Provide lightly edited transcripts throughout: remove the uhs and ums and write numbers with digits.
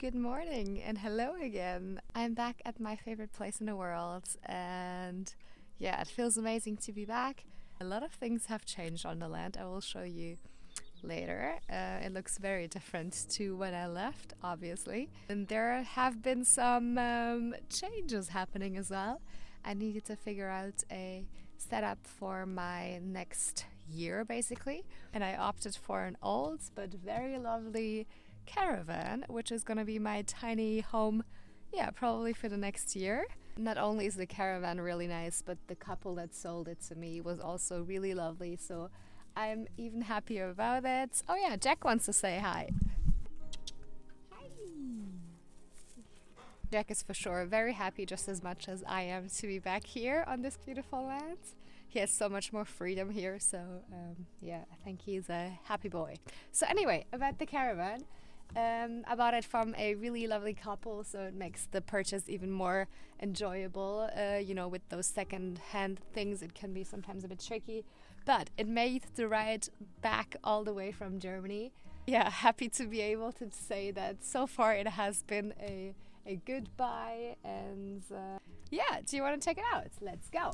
Good morning and hello again. I'm back at my favorite place in the world, and yeah, it feels amazing to be back. A lot of things have changed on the land. I will show you later. It looks very different to when I left, obviously. And there have been some changes happening as well. I needed to figure out a setup for my next year, basically. And I opted for an old but very lovely caravan, which is going to be my tiny home, yeah, probably for the next year. Not only is the caravan really nice, but the couple that sold it to me was also really lovely, so I'm even happier about it. Oh yeah, Jack wants to say hi. Hi. Jack is for sure very happy, just as much as I am, to be back here on this beautiful land. He has so much more freedom here, so yeah, I think he's a happy boy. So anyway, about the caravan. I bought it from a really lovely couple, so it makes the purchase even more enjoyable. With those second-hand things, it can be sometimes a bit tricky, but it made the ride back all the way from Germany. Yeah, happy to be able to say that so far it has been a good buy, and yeah, do you want to check it out? Let's go.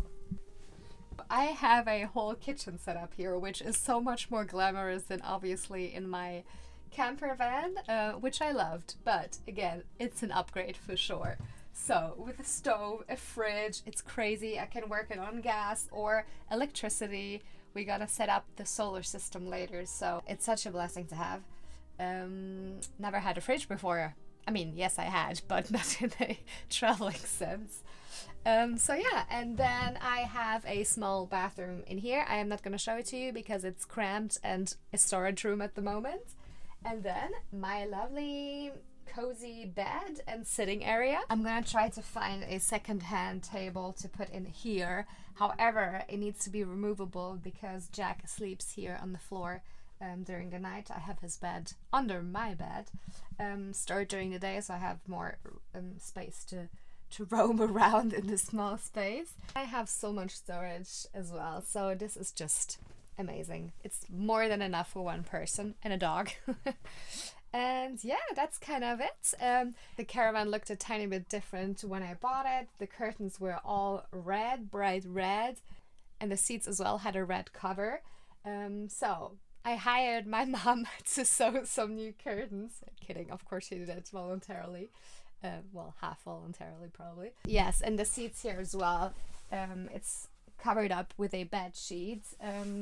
I have a whole kitchen set up here, which is so much more glamorous than obviously in my camper van, which I loved, but again, it's an upgrade for sure. So with a stove, a fridge, it's crazy. I can work it on gas or electricity. We gotta set up the solar system later, so it's such a blessing to have. Never had a fridge before. I mean, yes I had, but not in a traveling sense. So yeah, and then I have a small bathroom in here. I am not gonna show it to you because it's cramped and a storage room at the moment. And then my lovely cozy bed and sitting area. I'm gonna try to find a second-hand table to put in here. However, it needs to be removable because Jack sleeps here on the floor during the night. I have his bed under my bed, stored during the day, so I have more space to roam around in this small space. I have so much storage as well, so this is just amazing. It's more than enough for one person and a dog. And yeah, that's kind of it. The caravan looked a tiny bit different when I bought it. The curtains were all red, bright red, and the seats as well had a red cover. So I hired my mom to sew some new curtains. Kidding, of course she did it voluntarily. Well, half voluntarily probably. Yes, and the seats here as well. It's covered up with a bed sheet,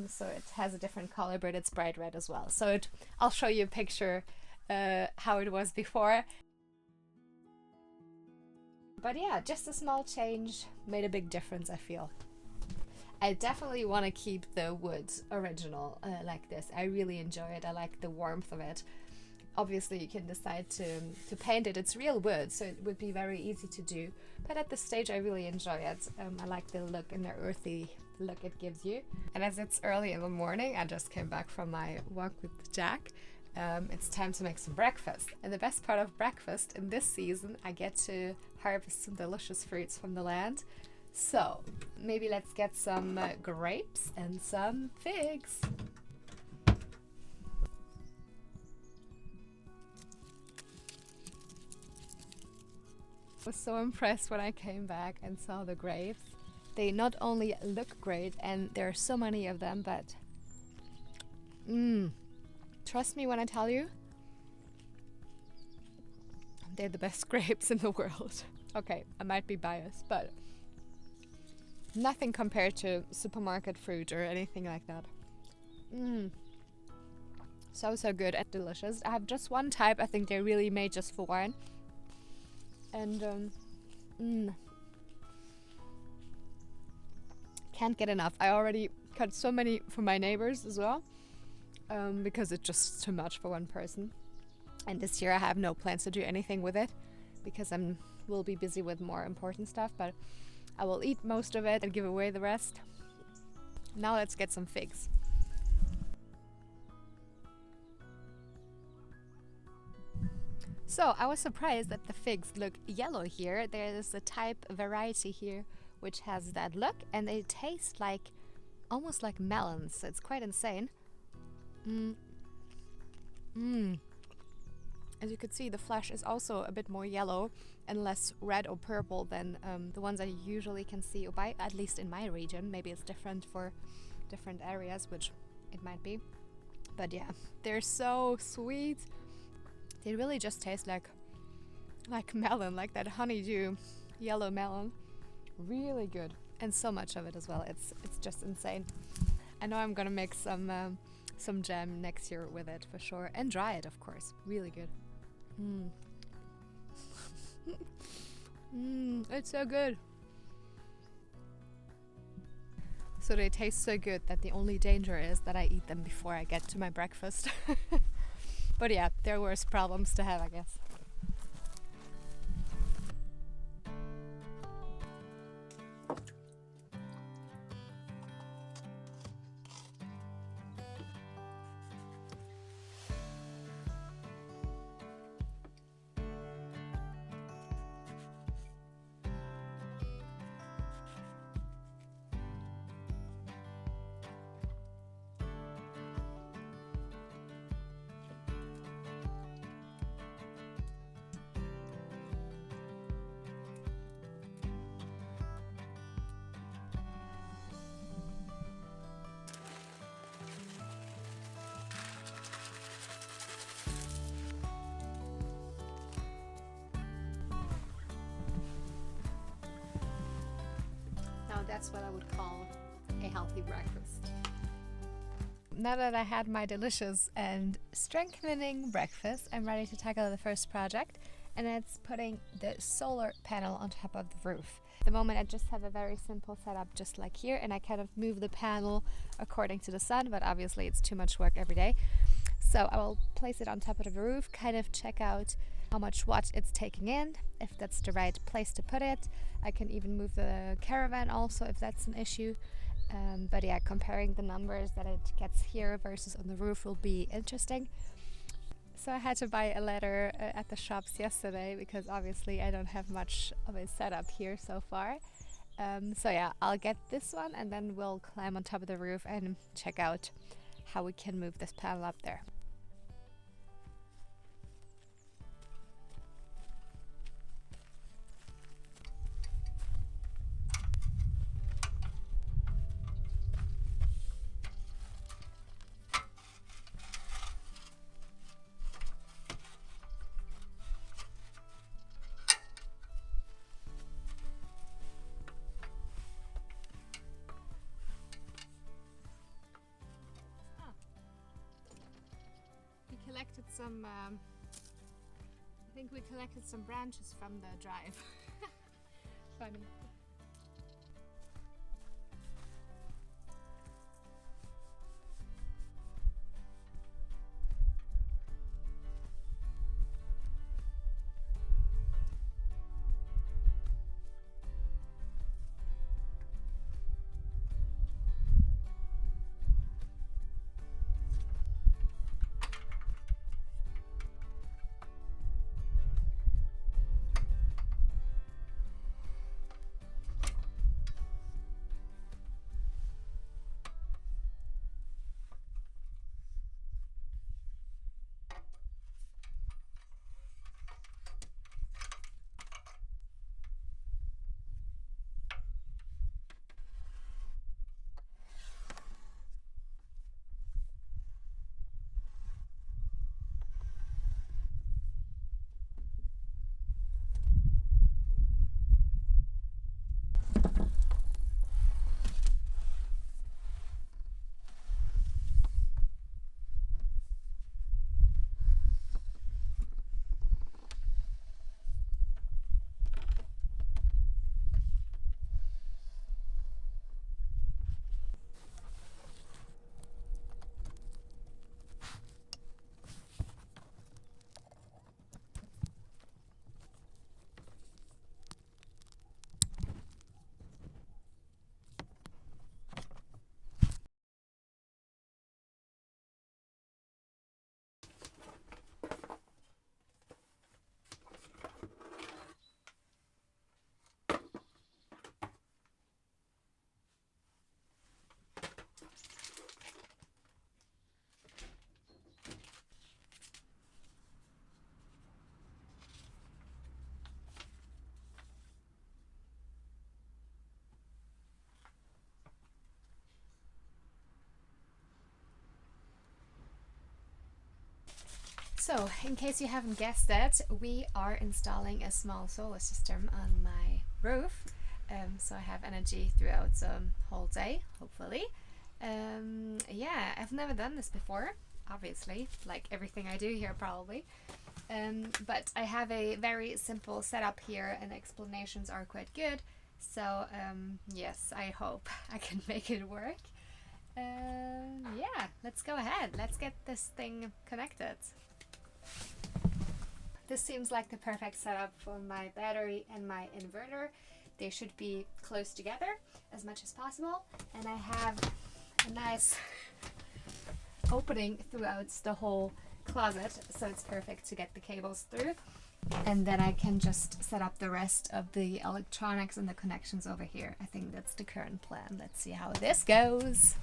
so it has a different color, but it's bright red as well. So I'll show you a picture how it was before. But yeah, just a small change made a big difference, I feel. I definitely want to keep the wood original like this. I really enjoy it. I like the warmth of it. Obviously you can decide to paint it. It's real wood, so it would be very easy to do, but at this stage I really enjoy it. I like the look and the earthy look it gives you. And as it's early in the morning, I just came back from my walk with Jack. It's time to make some breakfast, and the best part of breakfast in this season, I get to harvest some delicious fruits from the land. So maybe let's get some grapes and some figs. I was so impressed when I came back and saw the grapes. They not only look great, and there are so many of them, but trust me when I tell you, they're the best grapes in the world. Okay, I might be biased, but nothing compared to supermarket fruit or anything like that. So good and delicious. I have just one type. I think they're really made just for wine. And can't get enough. I already cut so many for my neighbors as well, because it's just too much for one person. And this year I have no plans to do anything with it because will be busy with more important stuff, but I will eat most of it and give away the rest. Now let's get some figs. So I was surprised that the figs look yellow here. There's a type variety here which has that look, and they taste like almost like melons. So it's quite insane. As you could see, the flesh is also a bit more yellow and less red or purple than the ones I usually can see, or by, at least in my region. Maybe it's different for different areas, which it might be. But yeah, they're so sweet. They really just taste like melon, like that honeydew yellow melon. Really good, and so much of it as well. It's just insane. I know I'm gonna make some jam next year with it for sure, and dry it, of course. Really good. It's so good. So they taste so good that the only danger is that I eat them before I get to my breakfast. But yeah, there are worse problems to have, I guess. That's what I would call a healthy breakfast. Now that I had my delicious and strengthening breakfast, I'm ready to tackle the first project, and it's putting the solar panel on top of the roof. At the moment I just have a very simple setup just like here, and I kind of move the panel according to the sun, but obviously it's too much work every day. So I will place it on top of the roof, kind of check out how much watt it's taking in, if that's the right place to put it. I can even move the caravan also if that's an issue. But yeah, comparing the numbers that it gets here versus on the roof will be interesting. So I had to buy a ladder at the shops yesterday because obviously I don't have much of a setup here so far. So yeah, I'll get this one and then we'll climb on top of the roof and check out how we can move this panel up there. I think we collected some branches from the drive. Funny. So, in case you haven't guessed it, we are installing a small solar system on my roof. So I have energy throughout the whole day, hopefully. Yeah, I've never done this before, obviously, like everything I do here probably. But I have a very simple setup here and the explanations are quite good. So yes, I hope I can make it work. Yeah, let's go ahead. Let's get this thing connected. This seems like the perfect setup for my battery and my inverter. They should be close together as much as possible. And I have a nice opening throughout the whole closet, so it's perfect to get the cables through. And then I can just set up the rest of the electronics and the connections over here. I think that's the current plan. Let's see how this goes.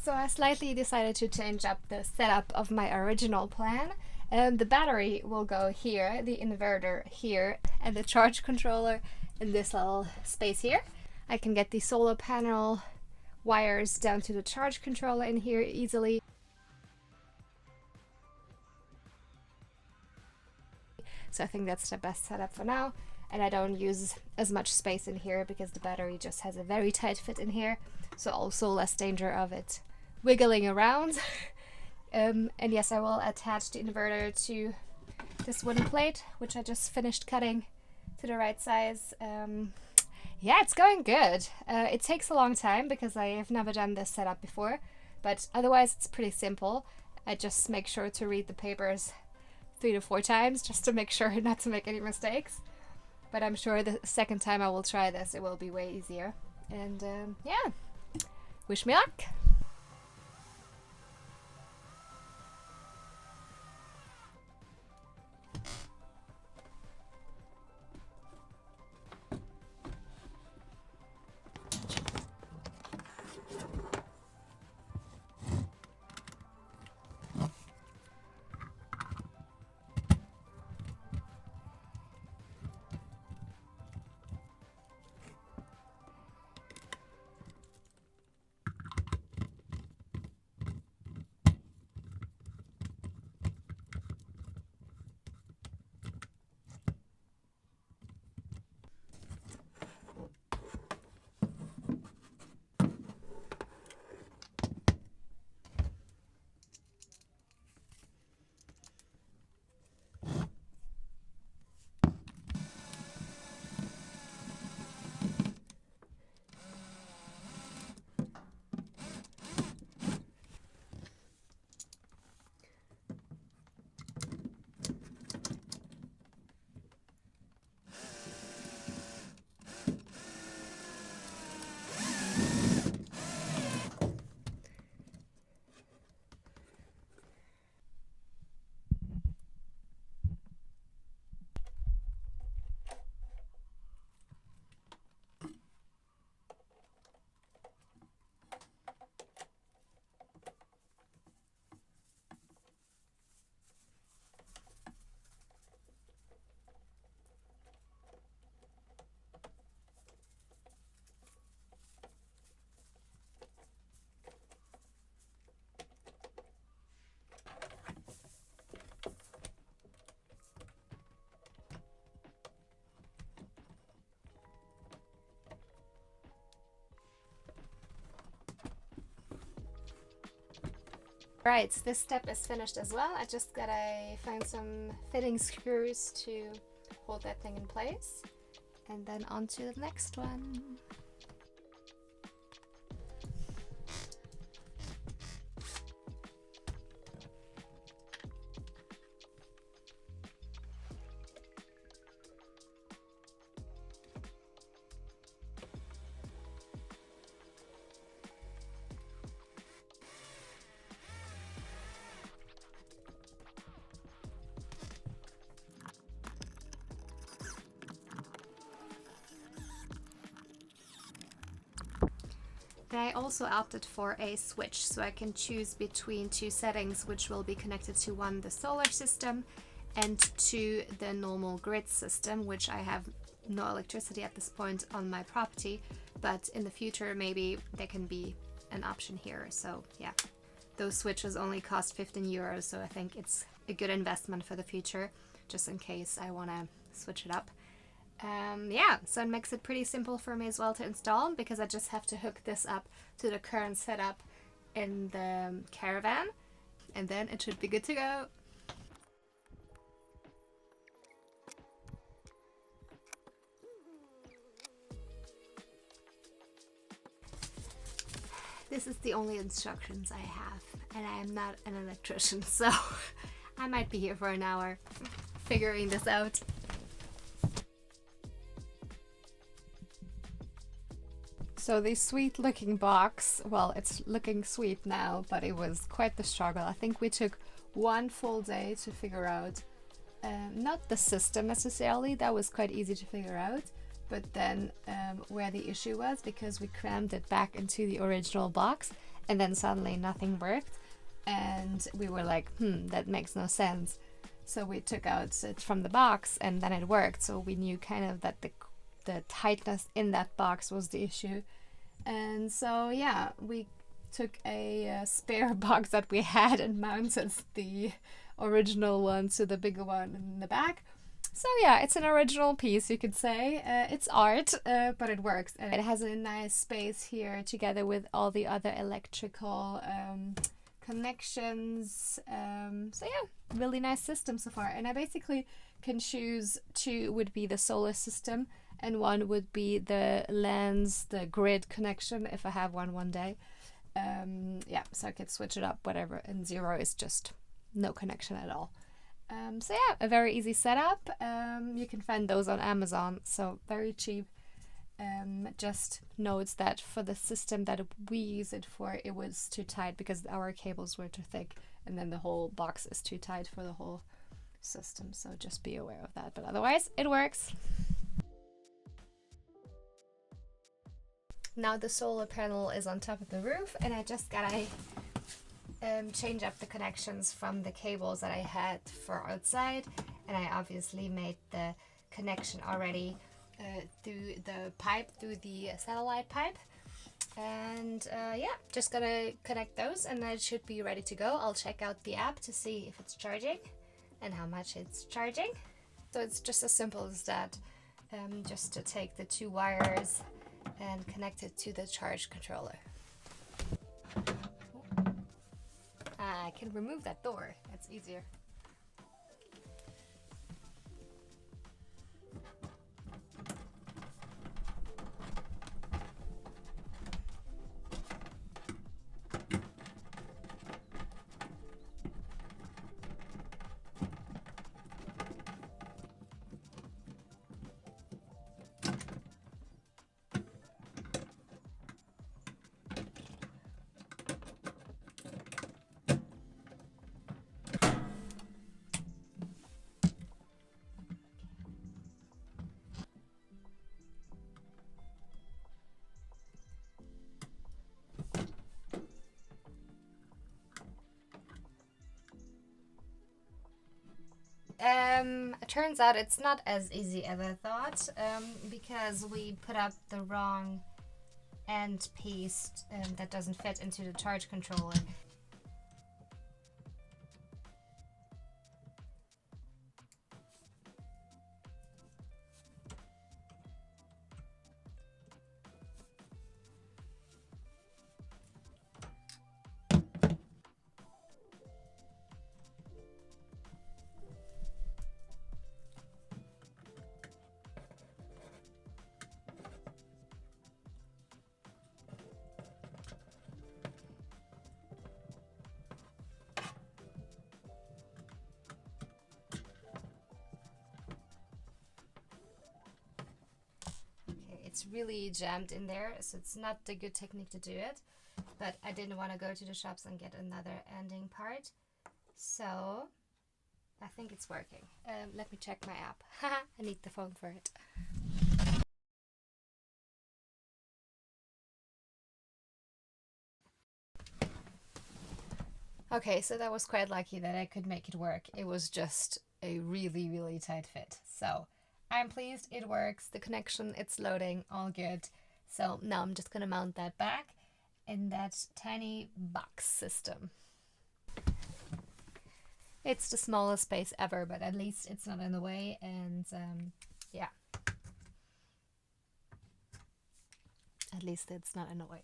So I slightly decided to change up the setup of my original plan. The battery will go here, the inverter here, and the charge controller in this little space here. I can get the solar panel wires down to the charge controller in here easily. So I think that's the best setup for now. And I don't use as much space in here because the battery just has a very tight fit in here. So also less danger of it wiggling around. And yes, I will attach the inverter to this wooden plate, which I just finished cutting to the right size. Yeah, it's going good. It takes a long time because I have never done this setup before, but otherwise it's pretty simple. I just make sure to read the papers 3 to 4 times just to make sure not to make any mistakes. But I'm sure the second time I will try this, it will be way easier. And yeah, wish me luck. Right, this step is finished as well. I just gotta find some fitting screws to hold that thing in place. And then on to the next one. And I also opted for a switch, so I can choose between two settings, which will be connected to one, the solar system, and to the normal grid system, which I have no electricity at this point on my property, but in the future maybe there can be an option here. So yeah, those switches only cost 15 euros, so I think it's a good investment for the future, just in case I want to switch it up. Yeah, so it makes it pretty simple for me as well to install, because I just have to hook this up to the current setup in the caravan, and then it should be good to go. This is the only instructions I have, and I am not an electrician, so I might be here for an hour figuring this out. So the sweet looking box, well, it's looking sweet now, but it was quite the struggle. I think we took one full day to figure out, not the system necessarily, that was quite easy to figure out, but then where the issue was, because we crammed it back into the original box and then suddenly nothing worked, and we were like, that makes no sense. So we took out it from the box and then it worked, so we knew kind of that the tightness in that box was the issue. And so yeah, we took a spare box that we had and mounted the original one to the bigger one in the back. So yeah, it's an original piece, you could say. It's art, but it works. And it has a nice space here together with all the other electrical connections. So yeah, really nice system so far. And I basically can choose two would be the solar system, and one would be the lens, the grid connection, if I have one day. Yeah, so I could switch it up, whatever. And 0 is just no connection at all. So yeah, a very easy setup. You can find those on Amazon, so very cheap. Just notes that for the system that we use it for, it was too tight because our cables were too thick, and then the whole box is too tight for the whole system, so just be aware of that. But otherwise, it works. Now the solar panel is on top of the roof, and I just gotta change up the connections from the cables that I had for outside, and I obviously made the connection already through the pipe, through the satellite pipe, and yeah, just gonna connect those and then it should be ready to go. I'll check out the app to see if it's charging and how much it's charging. So it's just as simple as that, just to take the two wires and connect it to the charge controller. I can remove that door, that's easier. It turns out it's not as easy as I thought, because we put up the wrong end piece that doesn't fit into the charge controller. It's really jammed in there, so it's not the good technique to do it, but I didn't want to go to the shops and get another ending part, so I think it's working. Let me check my app. I need the phone for it. Okay, so that was quite lucky that I could make it work. It was just a really, really tight fit. So I'm pleased it works. The connection, it's loading, all good. So now I'm just gonna mount that back in that tiny box system. It's the smallest space ever, but at least it's not in the way, and yeah. At least it's not in the way.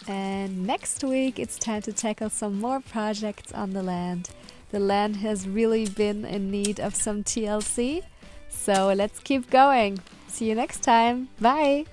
And next week it's time to tackle some more projects on the land. The land has really been in need of some TLC, so let's keep going. See you next time. Bye!